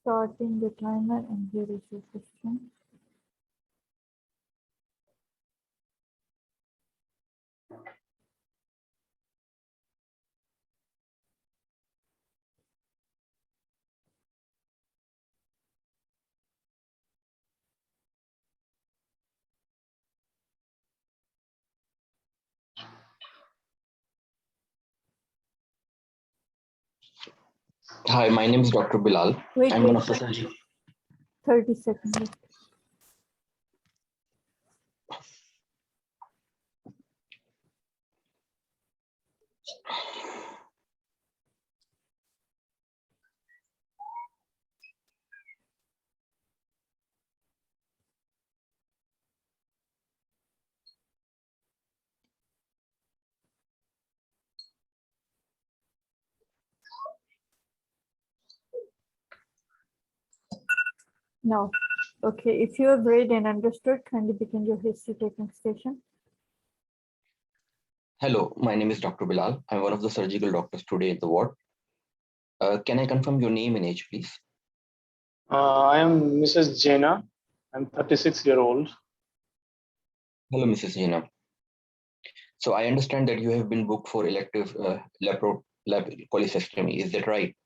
Starting the timer, and here is your question. Hi, my name is Dr. Bilal. Wait, I'm one of the 30 seconds left. Now, okay, if you have read and understood, kindly begin your history taking station. Hello, my name is Dr. Bilal. I'm one of the surgical doctors today in the ward. Can I confirm your name and age, please? I am Mrs. Jaina. I'm 36-year-old. Hello, Mrs. Jina. So I understand that you have been booked for elective cholecystectomy. Is that right?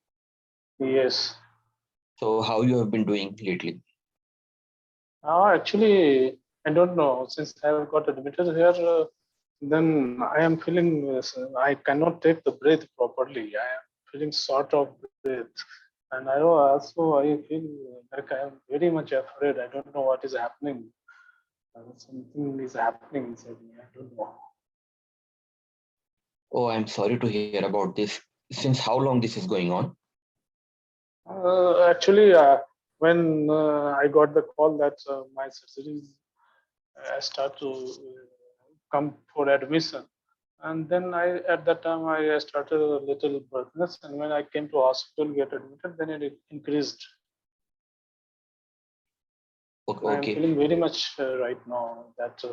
Yes. So how you have been doing lately? Actually, I don't know. Since I have got admitted here, then I am feeling I cannot take the breath properly. I am feeling short of breath. And I feel like I am very much afraid. I don't know what is happening. Something is happening inside me. I don't know. Oh, I'm sorry to hear about this. Since how long this is going on? Actually, when I got the call that my surgeries start to come for admission, and then at that time I started a little breathlessness, and when I came to hospital get admitted, then it increased. Okay. I am feeling very much right now that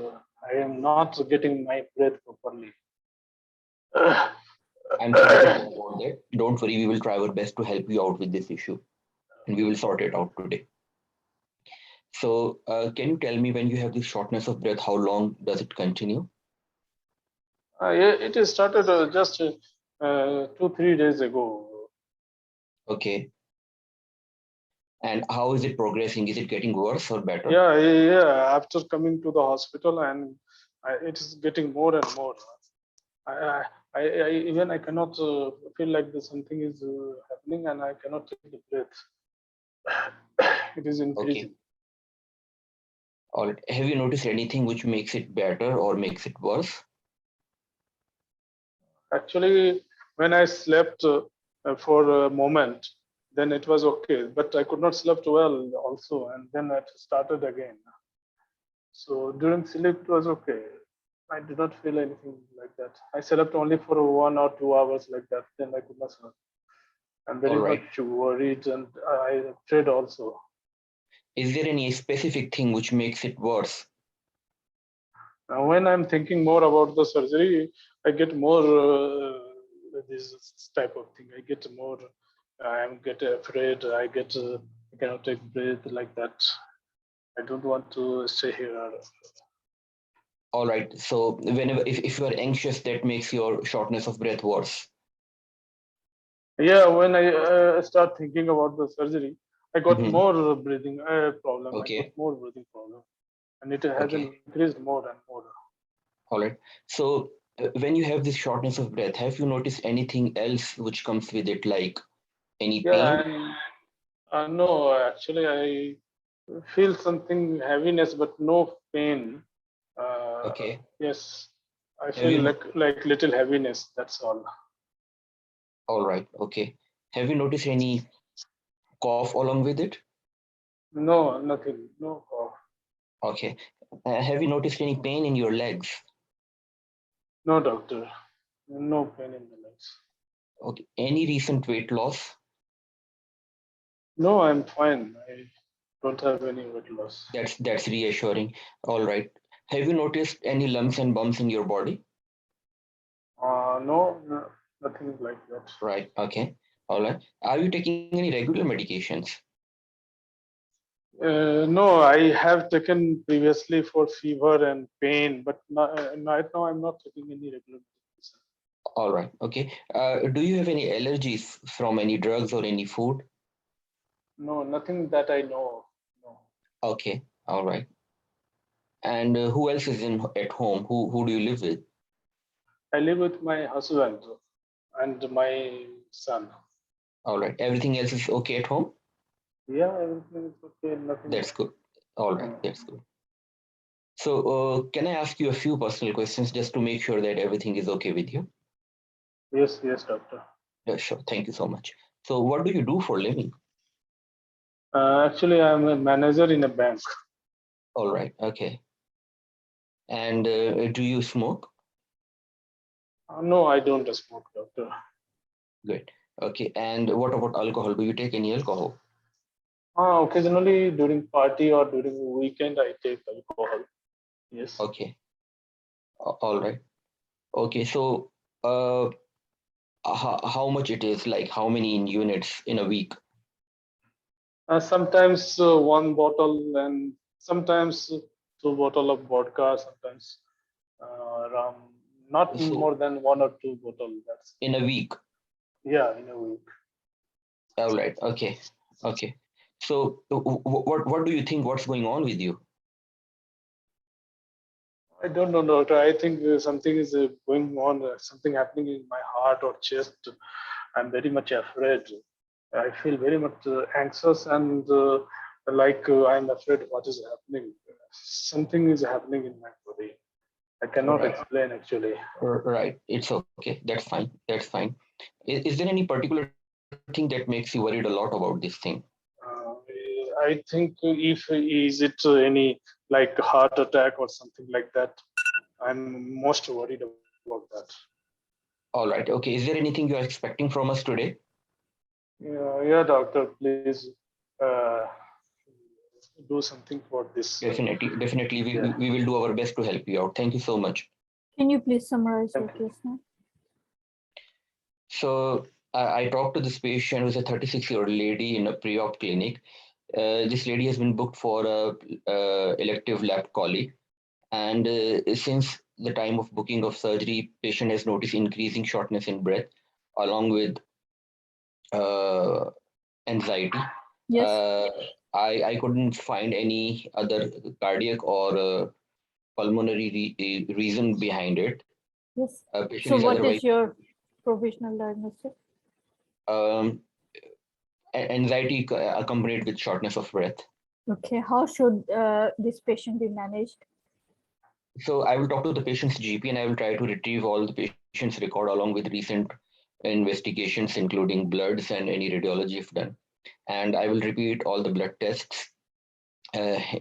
I am not getting my breath properly. I'm sorry to hear about that. Don't worry, we will try our best to help you out with this issue, and we will sort it out today. So can you tell me, when you have this shortness of breath, how long does it continue? It is started just 2-3 days ago. Okay. And how is it progressing? Is it getting worse or better? Yeah. After coming to the hospital, and it is getting more and more. I cannot feel like something is happening, and I cannot take the breath. It is increasing. Okay. All right. Have you noticed anything which makes it better or makes it worse? Actually, when I slept for a moment, then it was okay, but I could not sleep well also, and then it started again. So during sleep it was okay. I did not feel anything like that. I slept only for 1 or 2 hours like that, then I could not sleep. I'm very much worried, and I afraid also. Is there any specific thing which makes it worse? When I'm thinking more about the surgery, I get more this type of thing. I get more. I get afraid. I cannot take breath like that. I don't want to stay here. All right. So whenever, if you are anxious, that makes your shortness of breath worse. Yeah, when I start thinking about the surgery, I got more breathing problem. Okay. I got more breathing problem, and it has increased more and more. All right. So when you have this shortness of breath, have you noticed anything else which comes with it, like any pain? No, actually, I feel something heaviness, but no pain. Okay. Yes, I feel like little heaviness. That's all. All right. Okay. Have you noticed any cough along with it? No, nothing. No cough. Okay. Have you noticed any pain in your legs? No, doctor. No pain in the legs. Okay. Any recent weight loss? No, I'm fine. I don't have any weight loss. That's reassuring. All right. Have you noticed any lumps and bumps in your body? No, nothing like that. Right. Okay. All right. Are you taking any regular medications? No, I have taken previously for fever and pain, but right now I'm not taking any regular medicine. All right. Okay. Do you have any allergies from any drugs or any food? No, nothing that I know. No. Okay. All right. And who else is in at home? Who do you live with? I live with my husband and my son. All right. Everything else is okay at home? Yeah, everything is okay. Nothing. That's good. All right. That's good. So can I ask you a few personal questions just to make sure that everything is okay with you? Yes, yes, doctor. Yeah, sure. Thank you so much. So what do you do for living? Actually, I'm a manager in a bank. All right. Okay. And do you smoke? No, I don't smoke, doctor. Good. Okay. And what about alcohol? Do you take any alcohol? Occasionally during party or during weekend, I take alcohol. Yes. Okay. All right. Okay. So how much it is, like how many in units in a week? Sometimes one bottle and sometimes two bottle of vodka. Sometimes rum. Not So more than one or two bottles. That's in a week. yeah, in a week. All right. Okay. Okay. So what do you think? What's going on with you? I don't know, doctor. I think something is going on. Something happening in my heart or chest. I'm very much afraid. I feel very much anxious and I'm afraid what is happening. Something is happening in my body. I cannot Right. explain actually. Right. It's okay. That's fine. That's fine. Is there any particular thing that makes you worried a lot about this thing? Uh, I think if is it any like heart attack or something like that, I'm most worried about that. All right. Okay. Is there anything you are expecting from us today? Yeah, doctor, please uh, do something for this. Definitely. Definitely. Yeah. We will do our best to help you out. Thank you so much. Can you please summarize your Thank you. case now? So I talked to this patient who's a 36-year-old lady in a pre-op clinic. This lady has been booked for a elective lap chole. And since the time of booking of surgery, patient has noticed increasing shortness in breath along with anxiety. Yes. I couldn't find any other cardiac or pulmonary reason behind it. Yes. Patient So is what otherwise is your provisional diagnosis? um, anxiety accompanied with shortness of breath. Okay. How should this patient be managed? So I will talk to the patient's GP and I will try to retrieve all the patient's record along with recent investigations, including bloods and any radiology if done. And I will repeat all the blood tests,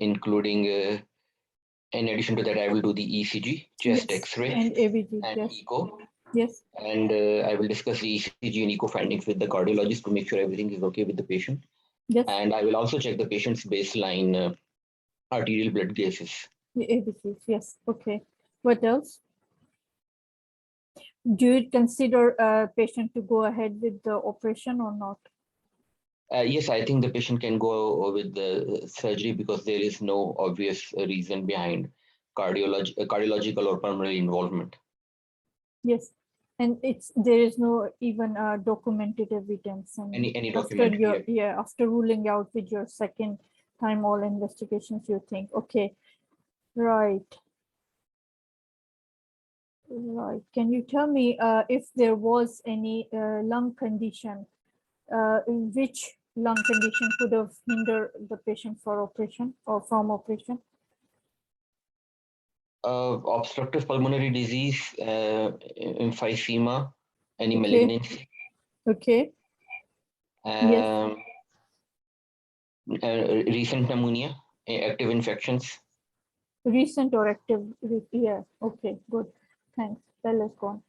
including, in addition to that, I will do the ECG, chest Yes. X-ray, And ABG. and Yes. echo. Yes. And I will discuss the ECG and echo findings with the cardiologist to make sure everything is okay with the patient. Yes. And I will also check the patient's baseline arterial blood gases. The ABCs. Yes. Okay. What else? Do you consider a patient to go ahead with the operation or not? Yes, I think the patient can go with the surgery because there is no obvious reason behind cardiological or pulmonary involvement. Yes. And there is no even documented evidence. And Any after documentary? after ruling out with your second time all investigations, you think, okay, right. Right. Can you tell me if there was any lung condition, which lung condition could have hindered the patient for operation or from operation? Obstructive pulmonary disease, emphysema, any Okay. malignancy. Okay. Yes. Recent pneumonia, active infections. Recent or active? Yeah. Okay. Good. Thanks. Well, let's go on.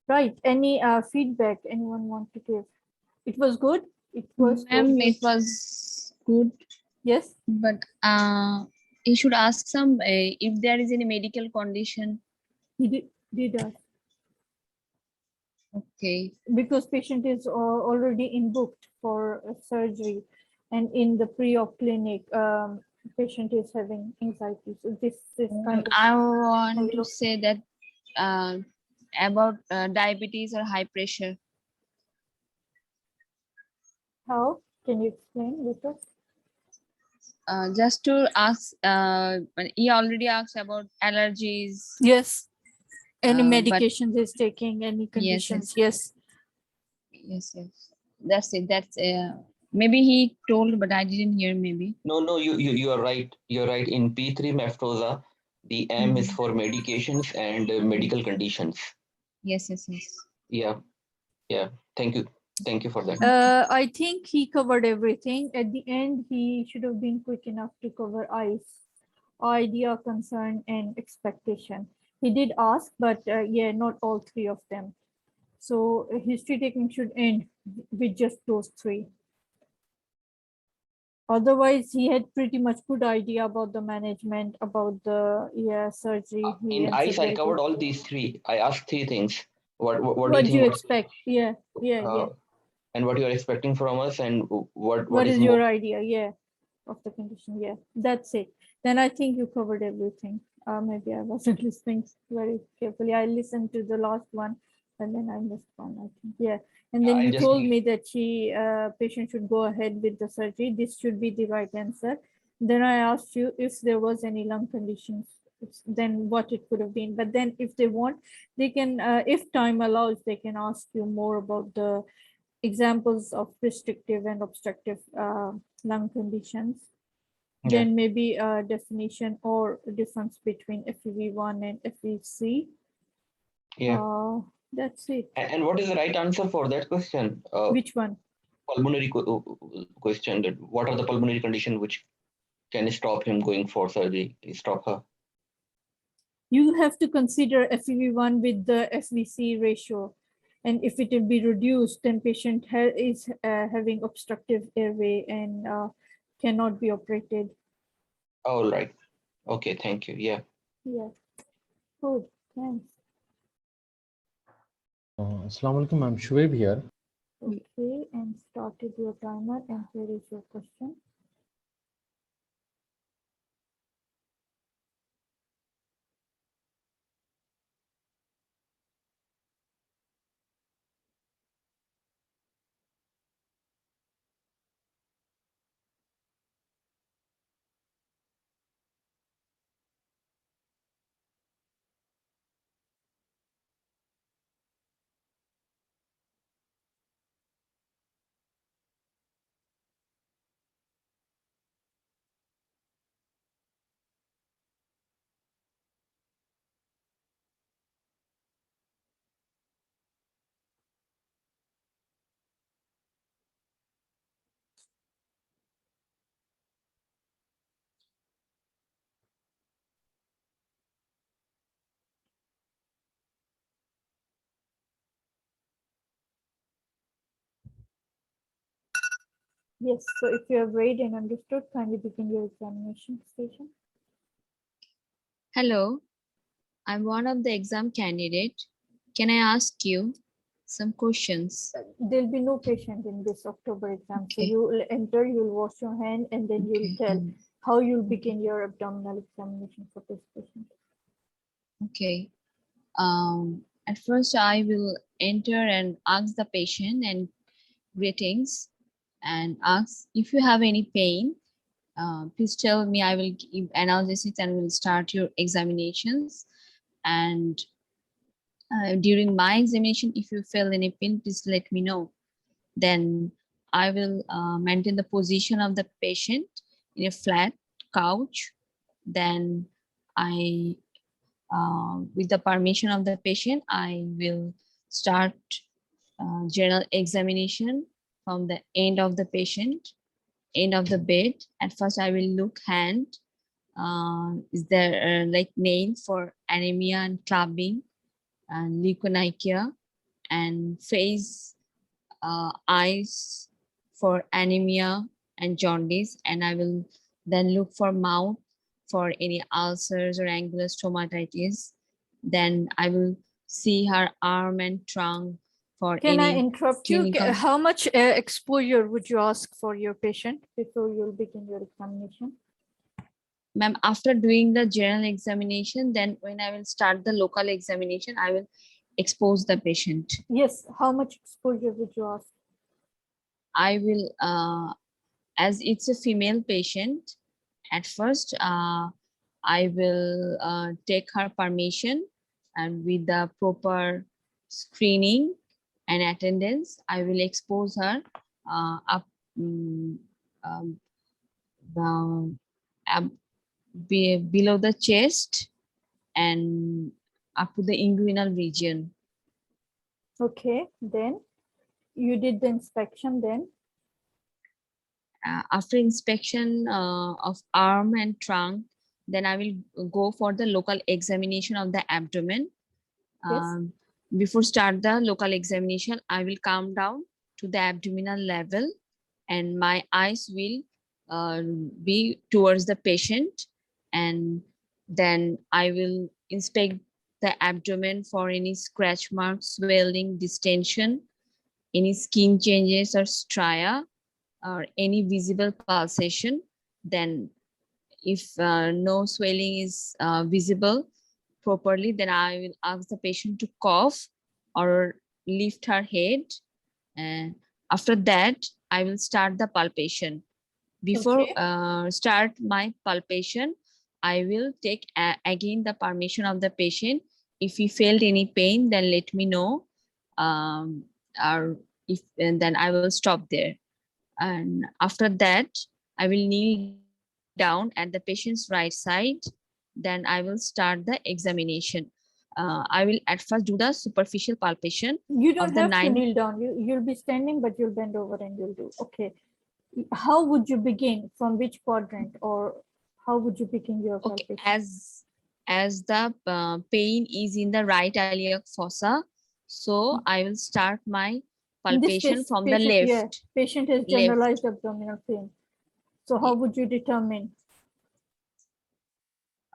Right. Any feedback anyone want to give? It was good. It was. Ma'am, it was good, Yes. but you should ask some if there is any medical condition. He did ask. Okay. Because patient is already in booked for surgery. and in the pre-op clinic, patient is having anxiety. So this is kind of I want to say that about diabetes or high pressure. how can you explain with us? Just to ask, he already asked about allergies. Yes. Any But- medications is taking, any conditions? Yes. Yes, yes. That's it. That's maybe he told, but I didn't hear. Maybe. No, you are right. You're right. In P3 maftosa, the M is Mhm. for medications and medical conditions. Yes, yes, yes. Yeah. Thank you for that. I think he covered everything. At the end, he should have been quick enough to cover idea, concern, and expectation. He did ask, but yeah, not all three of them. So history taking should end with just those three. Otherwise, he had pretty much good idea about the management, about the surgery. He In answered ICE, I very covered good. all these three. I asked three things. What do What do you think? expect? Yeah. And what you are expecting from us, and What is your idea? Yeah, of the condition. Yeah, that's it. Then I think you covered everything. Maybe I wasn't listening very carefully. I listened to the last one, and then I missed one, I think. Yeah, and then I you just told need- me that patient should go ahead with the surgery. This should be the right answer. Then I asked you if there was any lung conditions, then what it could have been. But then if they want, they can, if time allows, they can ask you more about the examples of restrictive and obstructive lung conditions. Yeah. Then maybe a definition or a difference between FEV1 and FVC. Yeah. That's it. And what is the right answer for that question? Which one? Pulmonary question. That what are the pulmonary conditions which can stop him going for surgery? Stop her. You have to consider FEV1 with the FVC ratio. And if it will be reduced, then patient is having obstructive airway and cannot be operated. All right. Okay. Thank you. Yeah. Yeah. Good. Thanks. Assalamu alaikum, I'm Shoaib here. Okay, and started your timer, and here is your question. Yes, so if you have read and understood, kindly begin your examination station. Hello, I'm one of the exam candidate. Can I ask you some questions? There'll be no patient in this October exam. So Okay. you will enter, you'll wash your hand, and then you'll tell Mm, how you'll begin your abdominal examination for this patient. Okay. At first, I will enter and ask the patient and greetings and ask if you have any pain. Please tell me. I will give analysis and will start your examinations. And during my examination, if you feel any pain, please let me know. Then I will maintain the position of the patient in a flat couch. Then I, with the permission of the patient, I will start general examination from the end of the patient, end of the bed. At first, I will look hand. Is there like nail for anemia and clubbing and leukonychia, and face, eyes for anemia and jaundice, and I will then look for mouth for any ulcers or angular stomatitis. Then I will see her arm and trunk for Can I any interrupt you? clinical. How much exposure would you ask for your patient before you'll begin your examination? Ma'am, after doing the general examination, then when I will start the local examination, I will expose the patient. Yes, how much exposure would you ask? I will, as it's a female patient, at first, I will take her permission, and with the proper screening and attendance, I will expose her up the, below the chest and up to the inguinal region. Okay, then you did the inspection then? After inspection of arm and trunk, then I will go for the local examination of the abdomen. Yes. Before start the local examination, I will come down to the abdominal level, and my eyes will be towards the patient, and then I will inspect the abdomen for any scratch marks, swelling, distension, any skin changes or stria, or any visible pulsation. Then if no swelling is visible properly, then I will ask the patient to cough or lift her head. And after that, I will start the palpation. Before Okay. start my palpation, I will take again the permission of the patient. If he felt any pain, then let me know. Or if, and then I will stop there. And after that, I will kneel down at the patient's right side. Then I will start the examination. I will at first do the superficial palpation You of don't the have to 9. kneel down. You'll be standing, but you'll bend over and you'll do. Okay. How would you begin? From which quadrant, or how would you begin your Okay, palpation? as the pain is in the right iliac fossa, so I will start my In this palpation case, from the patient, yeah, left. patient has generalized abdominal pain. So how would you determine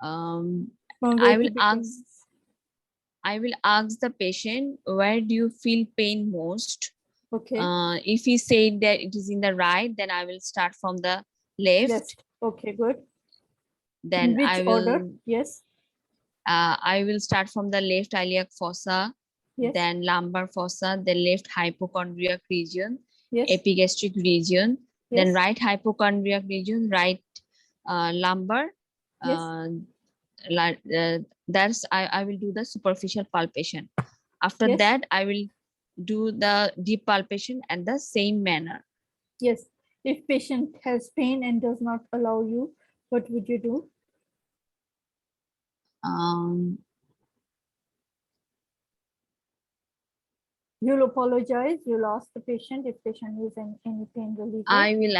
Um, from I where will to begin? ask the patient, where do you feel pain most? Okay. If he said that it is in the right, then I will start from the left. Left. Okay, good. Then In which order? Yes. I will start from the left iliac fossa, Yes. then lumbar fossa, the left hypochondriac region, Yes. epigastric region, Yes. then right hypochondriac region, right lumbar. Yes. That's I will do the superficial palpation. After Yes. that, I will do the deep palpation at the same manner. Yes. If patient has pain and does not allow you, what would you do? You'll apologize. You'll ask the patient if patient is in any pain reliever. I will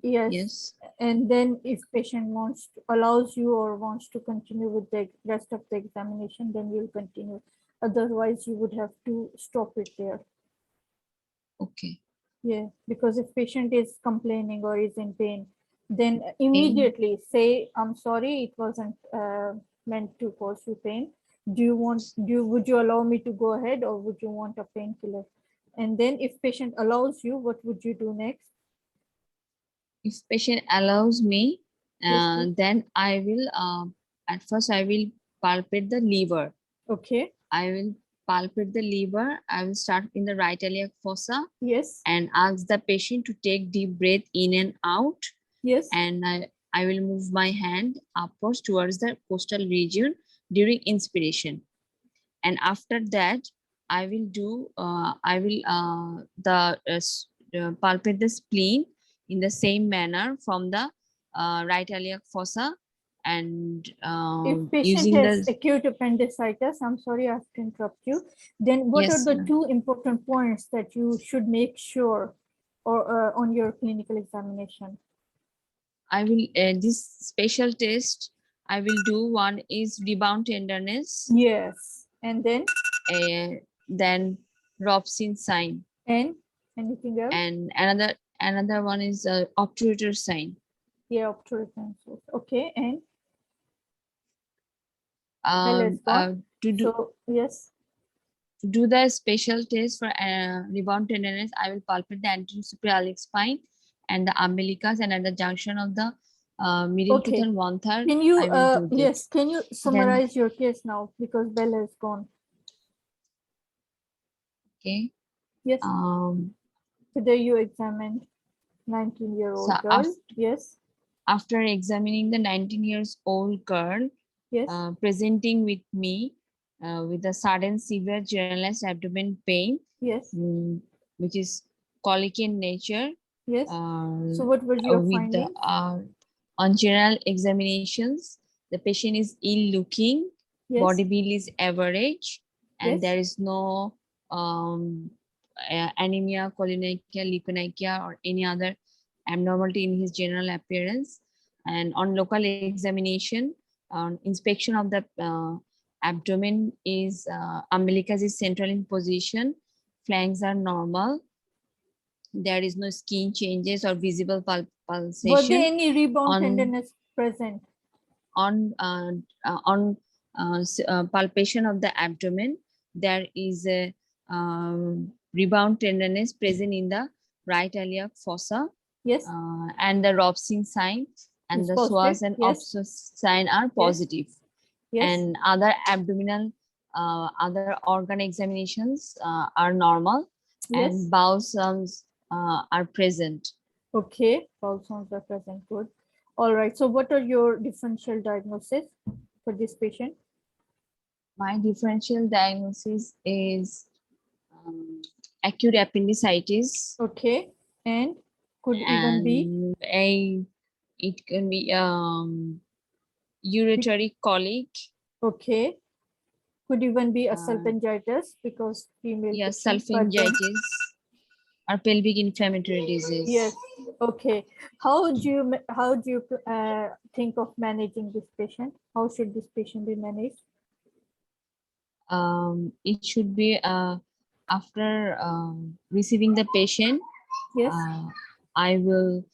Yes. yes. And then if patient wants to, allows you or wants to continue with the rest of the examination, then you'll continue. Otherwise, you would have to stop it there. Okay. Yeah, because if patient is complaining or is in pain, then immediately say, I'm sorry, it wasn't meant to cause you pain. Would you allow me to go ahead, or would you want a painkiller? And then if patient allows you, what would you do next? If patient allows me, Yes, then I will at first I will palpate the liver. okay. I will palpate the liver. I will start in the right iliac fossa. Yes. And ask the patient to take deep breath in and out. Yes. And I will move my hand upwards towards the costal region during inspiration. And after that, I will do palpate the spleen in the same manner from the right iliac fossa, and If patient using has the acute appendicitis, I'm sorry I have to interrupt you, then what are yes, the two important points that you should make sure or on your clinical examination? I will this special test I will do. One is rebound tenderness. Yes. And Then Robson sign. And anything else? And another one is obturator sign. Yeah, obturator. Okay. And To do so yes. To do the special test for rebound tenderness, I will palpate the anterior superior iliac spine and the umbilicus, and at the junction of the medial Okay. tooth and 1/3. Can you, I will do yes, this. can you summarize your case now because Bella is gone? Okay. Yes. Today you examined 19-year-old So girl. Yes. After examining the 19-year-old girl, Yes. presenting with me with a sudden severe generalized abdomen pain, Yes. which is colic in nature. Yes. So what was your with findings? On general examinations, the patient is ill looking, Yes. body build is average, and Yes. there is no anemia, cholinergia, leukonergia, or any other abnormality in his general appearance. And on local examination, on inspection of the abdomen is umbilicus is central in position, flanks are normal, there is no skin changes or visible pulsation. Were there any rebound tenderness present? On palpation of the abdomen, there is a rebound tenderness present in the right iliac fossa. Yes. And the Robson sign and It's the positive, Swas and yes. Opsus sign are positive. Yes. And other abdominal, other organ examinations are normal, Yes. and bowel sounds are present. Okay, bowel sounds are present. Good. All right. So what are your differential diagnosis for this patient? My differential diagnosis is acute appendicitis. Okay. And could even be? It can be uretary colic. Okay. Could even be a salpingitis because female. Yes, patient, but then- salpingitis or pelvic inflammatory disease. Yes. Okay. How do you think of managing this patient? How should this patient be managed? It should be after receiving the patient. Yes. I will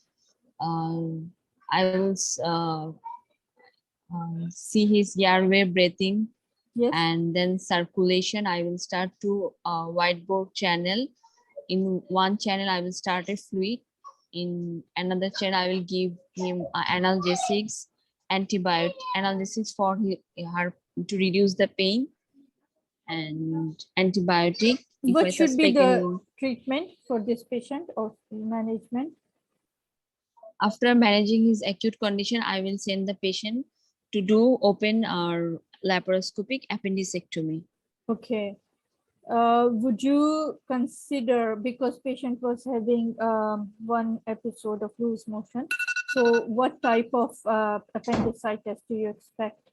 see his airway breathing. Yes. And then circulation. I will start to whiteboard channel. In one channel, I will start a fluid. In another channel, I will give him analgesics, analgesics for her to reduce the pain, and antibiotic. What should be the treatment for this patient or management? After managing his acute condition, I will send the patient to do open or laparoscopic appendicectomy. Okay. Would you consider, because patient was having one episode of loose motion, so what type of appendicitis do you expect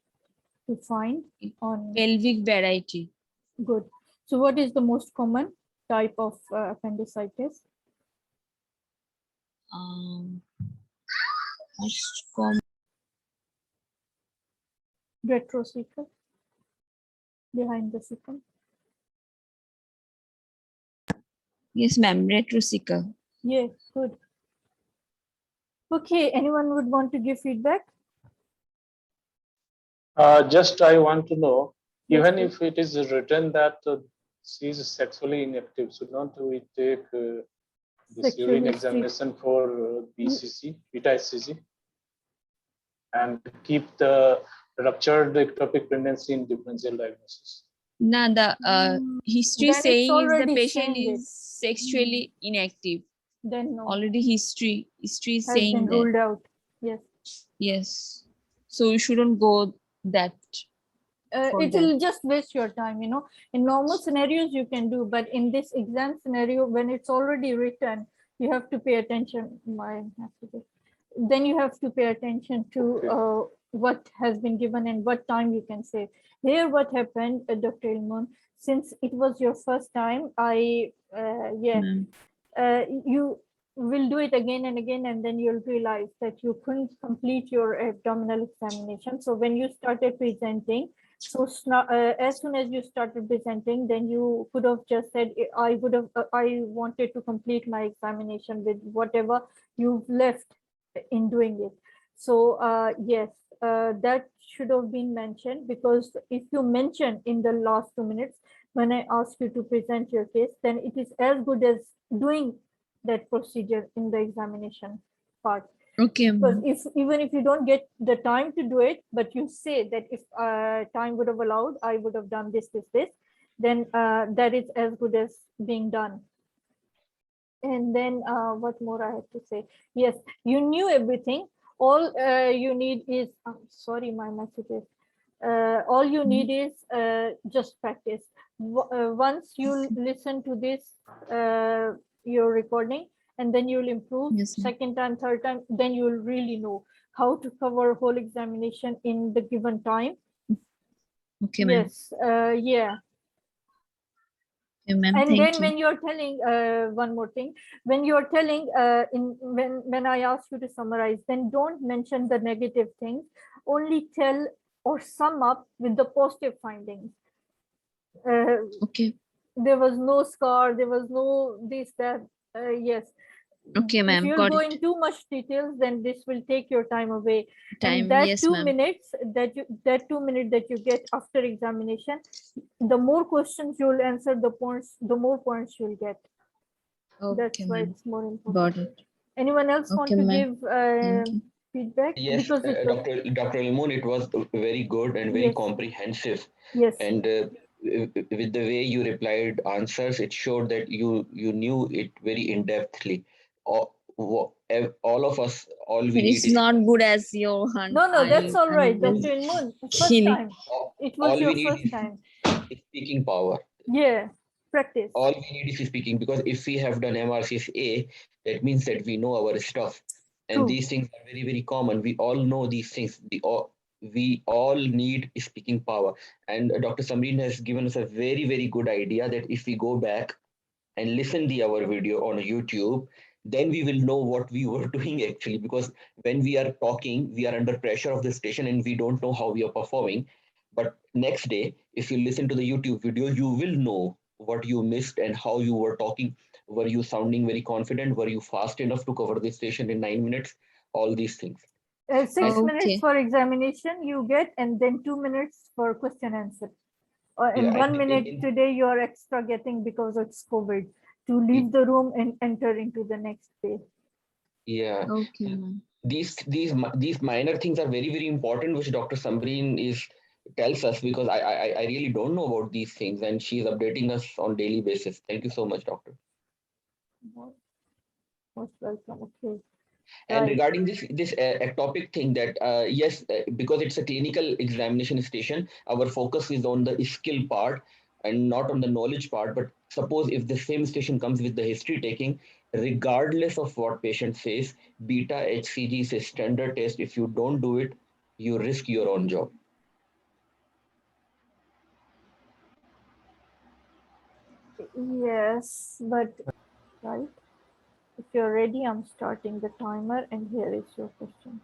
to find on? Pelvic variety. Good. So what is the most common type of appendicitis? Most common. Retrocecal, behind the cecal. Yes, ma'am, retrocecal. Yeah, good. Okay, anyone would want to give feedback? Just I want to know, Yes, even please. if it is written that she is sexually inactive, should not we take this Sexually urine strict. examination for BCC, beta SCG, and keep the ruptured ectopic pregnancy in differential diagnosis? Now the history Then it's saying is the already patient saying is sexually inactive. Then no, Already history is has saying been that. ruled out. Yes. Yes. So you shouldn't go that. For It that. will just waste your time, you know. In normal scenarios you can do, but in this exam scenario, when it's already written, you have to pay attention. Then you have to pay attention to what has been given and what time you can save. Here, what happened, Dr. Ilmun, since it was your first time, you will do it again and again, and then you'll realize that you couldn't complete your abdominal examination. So when you started presenting, as soon as you started presenting, then you could have just said, I wanted to complete my examination with whatever you've left in doing it. So yes, that should have been mentioned, because if you mention in the last 2 minutes, when I ask you to present your case, then it is as good as doing that procedure in the examination part. Okay, Because ma'am. even if you don't get the time to do it, but you say that if time would have allowed, I would have done this, then that is as good as being done. And then what more I have to say? Yes, you knew everything. All you need is, sorry, my messages. All you need is just practice. Once you listen to this, your recording, and then you'll improve. Yes, ma'am. Second time, third time, then you'll really know how to cover whole examination in the given time. Okay, ma'am. Yes, yeah. Okay, ma'am. And Thank then you. when you're telling one more thing, when you're telling when I ask you to summarize, then don't mention the negative things, only tell or sum up with the positive findings. Okay. There was no scar, there was no this, that. Yes. Okay, If ma'am. you'll Got go it. in too much details, then this will take your time away. Time. And that Yes, 2 ma'am. minutes that 2 minutes that you get after examination, the more questions you'll answer, the more points you'll get. That's Okay, why ma'am. it's more important. Got it. Anyone else want Okay, to ma'am. give Thank you. feedback? Yes, Because it was, Dr. Ilmon, it was very good and very yes, comprehensive. yes, And with the way you replied answers, it showed that you knew it very in-depthly. All of us, all we need It's is not good as your hand. no, that's all right. I'm Dr. Ilmun, first killing. time. It all was we your need first time. is speaking power. Yeah, practice. All we need is speaking, because if we have done MRCS A, that means that we know our stuff. And True. these things are very, very common. We all know these things. We all need speaking power. And Dr. Samreen has given us a very, very good idea that if we go back and listen to our video on YouTube, then we will know what we were doing actually. Because when we are talking, we are under pressure of the station and we don't know how we are performing. But next day, if you listen to the YouTube video, you will know what you missed and how you were talking. Were you sounding very confident? Were you fast enough to cover the station in 9 minutes? All these things. 6 And minutes Okay. for examination you get, and then 2 minutes for question answer. And yeah, 1 and minute today you are extra getting because it's COVID, to leave the room and enter into the next phase. yeah. Okay, ma'am. These minor things are very, very important, which Dr. Samreen tells us, because I really don't know about these things, and she's updating us on daily basis. Thank you so much, doctor. Most welcome. Okay. And Right. regarding this ectopic thing, that yes, because it's a clinical examination station, our focus is on the skill part and not on the knowledge part. But suppose if the same station comes with the history taking, regardless of what patient says, beta HCG is a standard test. If you don't do it, you risk your own job. Yes, but right. If you're ready, I'm starting the timer, and here is your question.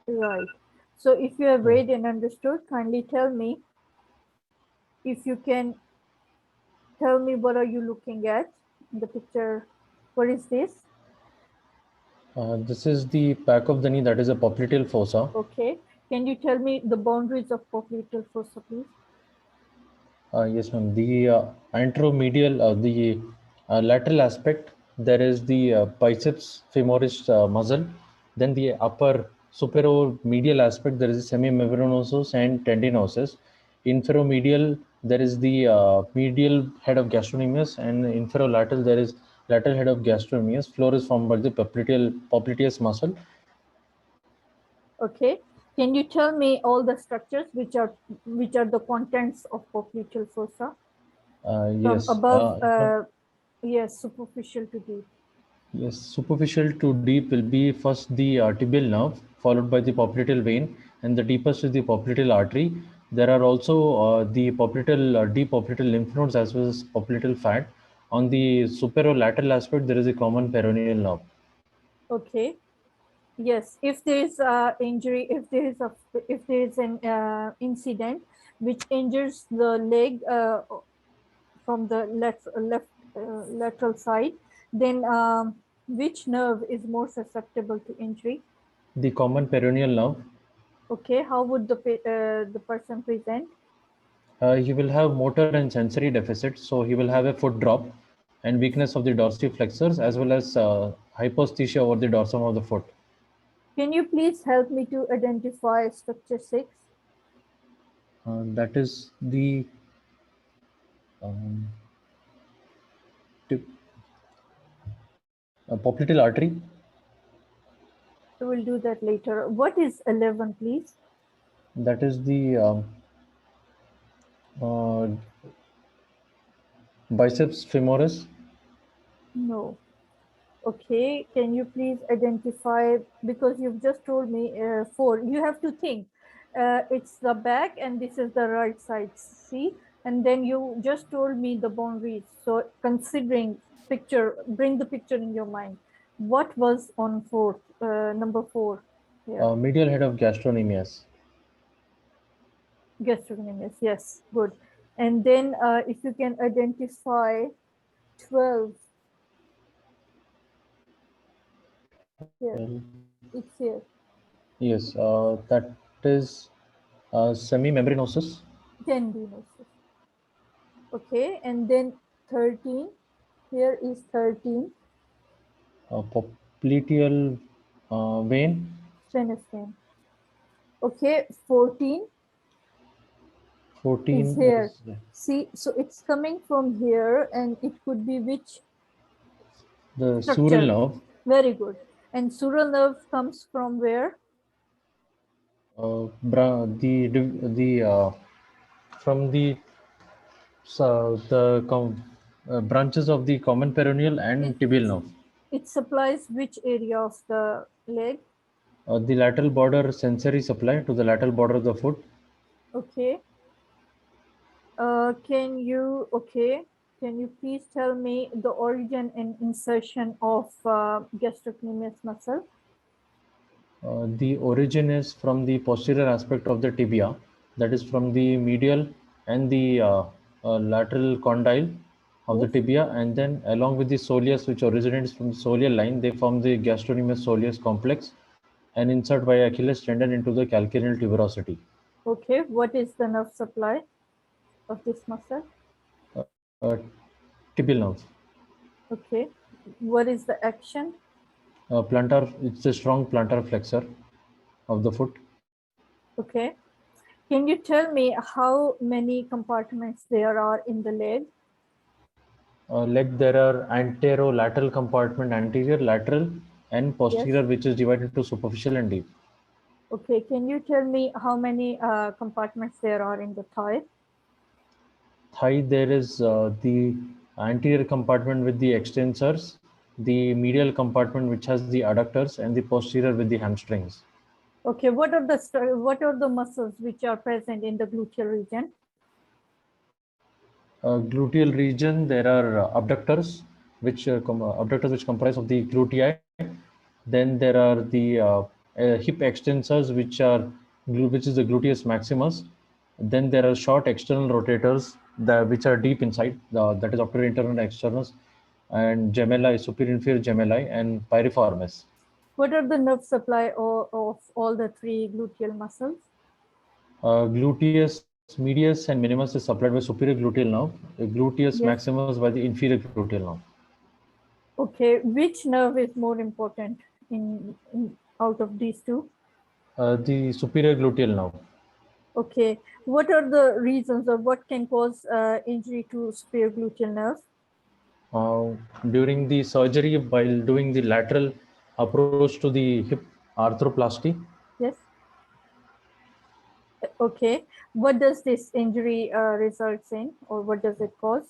Right. So if you have read and understood, kindly tell me if you can tell me what are you looking at in the picture. What is this? This is the back of the knee, that is a popliteal fossa. Okay. Can you tell me the boundaries of popliteal fossa, please? Yes, ma'am. The anteromedial, the lateral aspect, there is the biceps femoris muscle. Then the upper superomedial aspect, there is semimembranosus and tendinosus. Inferomedial, there is the medial head of gastrocnemius, and inferolateral, there is lateral head of gastrocnemius. Floor is formed by the popliteus muscle. Okay. Can you tell me all the structures which are the contents of popliteal fossa? Yes. From above, yes, superficial to deep. Yes, superficial to deep will be first the tibial nerve, followed by the popliteal vein, and the deepest is the popliteal artery. There are also the popliteal, deep popliteal lymph nodes as well as popliteal fat. On the superolateral aspect, there is a common peroneal nerve. Okay. Yes. If there is injury, if there is an incident which injures the leg from the lateral side, then which nerve is more susceptible to injury? The common peroneal nerve. Okay, how would the person present? He will have motor and sensory deficits, so he will have a foot drop and weakness of the dorsiflexors as well as hyposthesia over the dorsum of the foot. Can you please help me to identify structure 6? That is the popliteal artery. We will do that later. What is 11, please? That is the biceps femoris. No. Okay, can you please identify, because you've just told me 4, you have to think. It's the back and this is the right side, see? And then you just told me the boundaries. So considering picture, bring the picture in your mind. What was on number 4? Yeah. Medial head of gastrocnemius. Gastrocnemius, yes, good. And then if you can identify 12. Here, it's here. Yes, that is semimembranosus. Tendinosus. Okay, and then 13. Here is 13. Popliteal vein. Venous vein. Okay, 14. 14 is here. is See, so it's coming from here, and it could be which the structure? sural nerve. Very good. And sural nerve comes from where? From the branches of the common peroneal and tibial nerve. It supplies which area of the leg? The lateral border sensory supply to the lateral border of the foot. Okay. Can you please tell me the origin and insertion of gastrocnemius muscle? The origin is from the posterior aspect of the tibia, that is from the medial and the lateral condyle of the Yes. tibia, and then along with the soleus, which originates from the soleal line, they form the gastrocnemius soleus complex and insert by Achilles tendon into the calcaneal tuberosity. Okay, what is the nerve supply of this muscle? Tibial nerve. Okay, what is the action? Plantar, it's a strong plantar flexor of the foot. Okay, can you tell me how many compartments there are in the leg? Leg, there are anterolateral compartment, anterior, lateral, and posterior, Yes. which is divided into superficial and deep. Okay, can you tell me how many compartments there are in the thigh? Thigh, there is the anterior compartment with the extensors, the medial compartment which has the adductors, and the posterior with the hamstrings. Okay, what are the muscles which are present in the gluteal region? Gluteal region, there are abductors which comprise of the glutei. Then there are the hip extensors which is the gluteus maximus. Then there are short external rotators which are deep inside, that is occipital internal and externus, and gemelli, superior inferior gemelli, and piriformis. What are the nerve supply of all the 3 gluteal muscles? Gluteus medius and minimus is supplied by superior gluteal nerve, gluteus Yes. maximus by the inferior gluteal nerve. Okay, which nerve is more important out of these 2? The superior gluteal nerve. Okay, what are the reasons or what can cause injury to superior gluteal nerve? During the surgery, while doing the lateral approach to the hip arthroplasty. Yes. Okay. What does this injury results in, or what does it cause?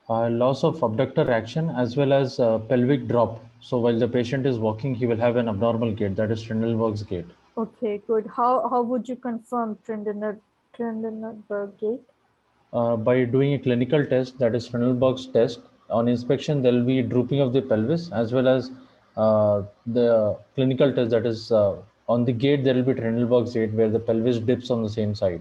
Loss of abductor action as well as pelvic drop. So while the patient is walking, he will have an abnormal gait, that is Trendelenburg's gait. Okay, good. How would you confirm Trendelenburg gait? By doing a clinical test, that is Trendelenburg's test. On inspection, there will be drooping of the pelvis as well as the clinical test, that is on the gait, there will be Trendelenburg's gait where the pelvis dips on the same side.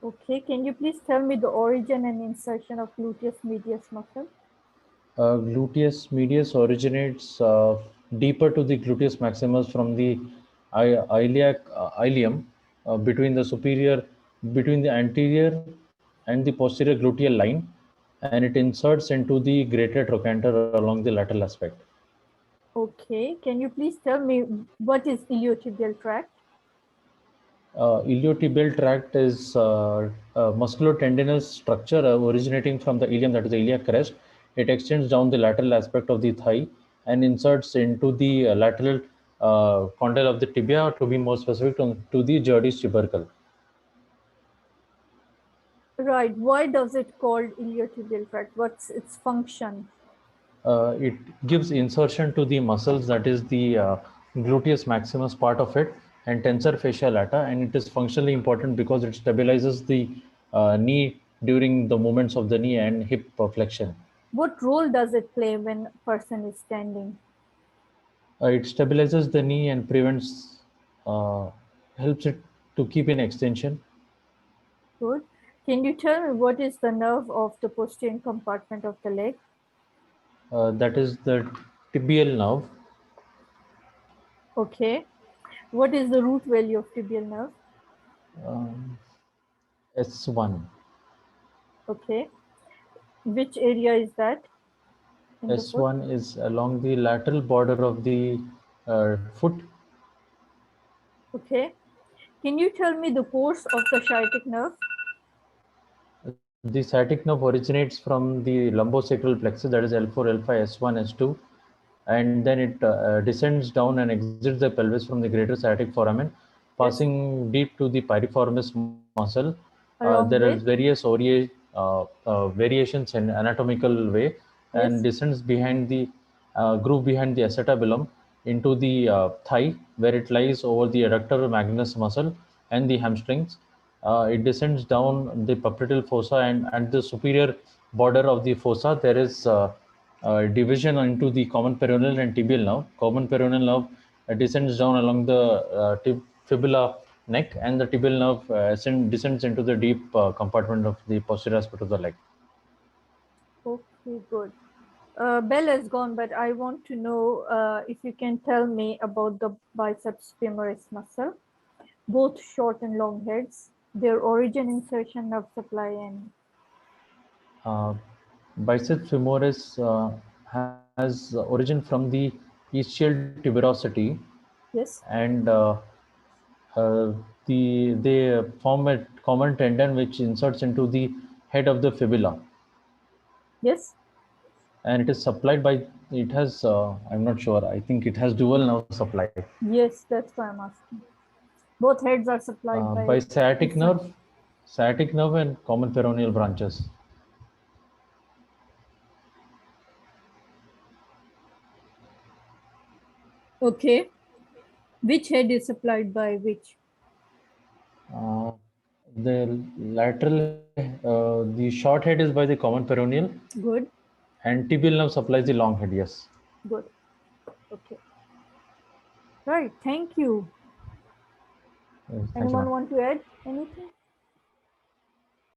Okay, can you please tell me the origin and insertion of gluteus medius muscle? Gluteus medius originates deeper to the gluteus maximus from the ilium between the anterior and the posterior gluteal line, and it inserts into the greater trochanter along the lateral aspect. Okay, can you please tell me what is iliotibial tract? Iliotibial tract is a musculotendinous structure originating from the ilium, that is the iliac crest. It extends down the lateral aspect of the thigh and inserts into the lateral condyle of the tibia, to be more specific, to the Giardi's tubercle. Right. Why does it called iliotibial tract? What's its function? It gives insertion to the muscles, that is the gluteus maximus part of it, and tensor fascia lata, and it is functionally important because it stabilizes the knee during the movements of the knee and hip flexion. What role does it play when a person is standing? It stabilizes the knee and prevents, helps it to keep in extension. Good. Can you tell me what is the nerve of the posterior compartment of the leg? That is the tibial nerve. Okay. What is the root value of tibial nerve? S1. Okay. Which area is that? In the foot? S1 is along the lateral border of the foot. Okay. Can you tell me the course of the sciatic nerve? The sciatic nerve originates from the lumbosacral plexus, that is L4, L5, S1, S2, and then it descends down and exits the pelvis from the greater sciatic foramen, passing deep to the piriformis muscle. Along There with? is various variations in anatomical way, and Yes. descends behind the groove behind the acetabulum into the thigh, where it lies over the adductor magnus muscle and the hamstrings. It descends down the popliteal fossa, and at the superior border of the fossa, there is division into the common peroneal and tibial nerve. Common peroneal nerve descends down along the fibula neck, and the tibial nerve descends into the deep compartment of the posterior aspect of the leg. Okay, good. Bell has gone, but I want to know if you can tell me about the biceps femoris muscle, both short and long heads, their origin, insertion, nerve supply, and Biceps femoris has origin from the ischial tuberosity, yes, and uh, they form a common tendon which inserts into the head of the fibula, yes, and it is supplied by, it has I'm not sure, I think it has dual nerve supply yes, that's why I'm asking. Both heads are supplied by by sciatic nerve and common peroneal branches. Okay. Which head is supplied by which? Uh, the lateral, the short head is by the common peroneal, Good, and tibial nerve supplies the long head. Yes. good. Okay. Right. Thank you. Thank you, Anyone ma'am. want to add anything?